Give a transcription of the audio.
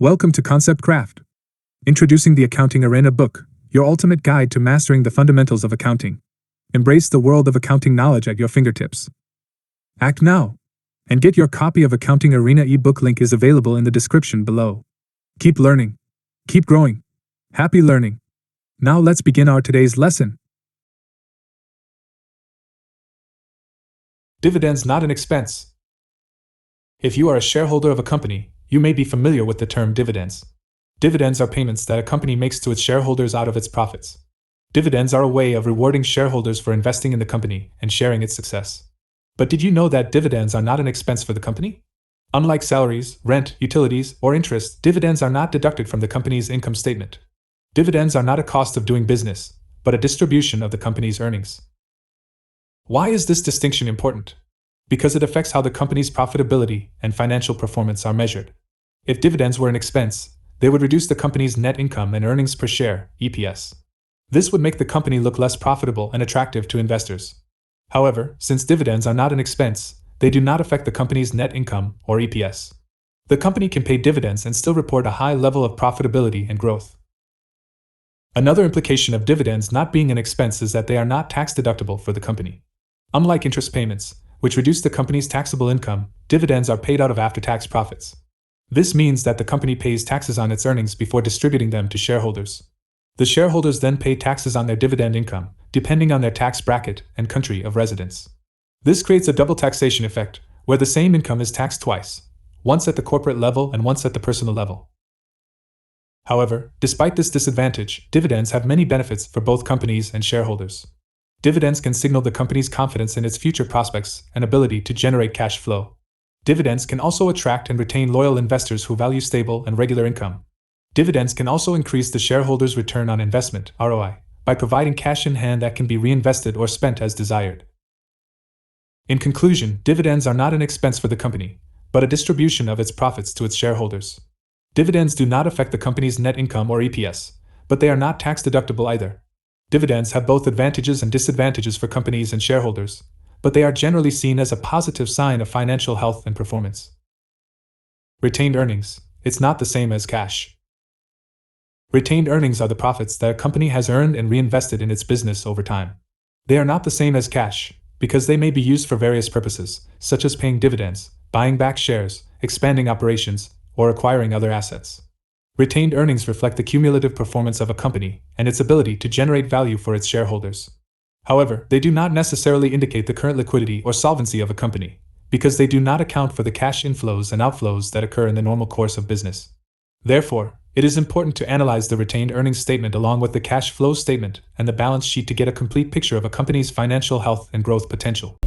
Welcome to KonceptCraft. Introducing the Accounting Arena book, your ultimate guide to mastering the fundamentals of accounting. Embrace the world of accounting knowledge at your fingertips. Act now, and get your copy of Accounting Arena ebook. Link is available in the description below. Keep learning. Keep growing. Happy learning. Now let's begin our today's lesson. Dividends not an expense. If you are a shareholder of a company, you may be familiar with the term dividends. Dividends are payments that a company makes to its shareholders out of its profits. Dividends are a way of rewarding shareholders for investing in the company and sharing its success. But did you know that dividends are not an expense for the company? Unlike salaries, rent, utilities, or interest, dividends are not deducted from the company's income statement. Dividends are not a cost of doing business, but a distribution of the company's earnings. Why is this distinction important? Because it affects how the company's profitability and financial performance are measured. If dividends were an expense, they would reduce the company's net income and earnings per share, EPS. This would make the company look less profitable and attractive to investors. However, since dividends are not an expense, they do not affect the company's net income or EPS. The company can pay dividends and still report a high level of profitability and growth. Another implication of dividends not being an expense is that they are not tax deductible for the company. Unlike interest payments, which reduce the company's taxable income, dividends are paid out of after-tax profits. This means that the company pays taxes on its earnings before distributing them to shareholders. The shareholders then pay taxes on their dividend income, depending on their tax bracket and country of residence. This creates a double taxation effect, where the same income is taxed twice, once at the corporate level and once at the personal level. However, despite this disadvantage, dividends have many benefits for both companies and shareholders. Dividends can signal the company's confidence in its future prospects and ability to generate cash flow. Dividends can also attract and retain loyal investors who value stable and regular income. Dividends can also increase the shareholders' return on investment, ROI, by providing cash in hand that can be reinvested or spent as desired. In conclusion, dividends are not an expense for the company, but a distribution of its profits to its shareholders. Dividends do not affect the company's net income or EPS, but they are not tax deductible either. Dividends have both advantages and disadvantages for companies and shareholders, but they are generally seen as a positive sign of financial health and performance. Retained earnings. It's not the same as cash. Retained earnings are the profits that a company has earned and reinvested in its business over time. They are not the same as cash, because they may be used for various purposes, such as paying dividends, buying back shares, expanding operations, or acquiring other assets. Retained earnings reflect the cumulative performance of a company and its ability to generate value for its shareholders. However, they do not necessarily indicate the current liquidity or solvency of a company, because they do not account for the cash inflows and outflows that occur in the normal course of business. Therefore, it is important to analyze the retained earnings statement along with the cash flow statement and the balance sheet to get a complete picture of a company's financial health and growth potential.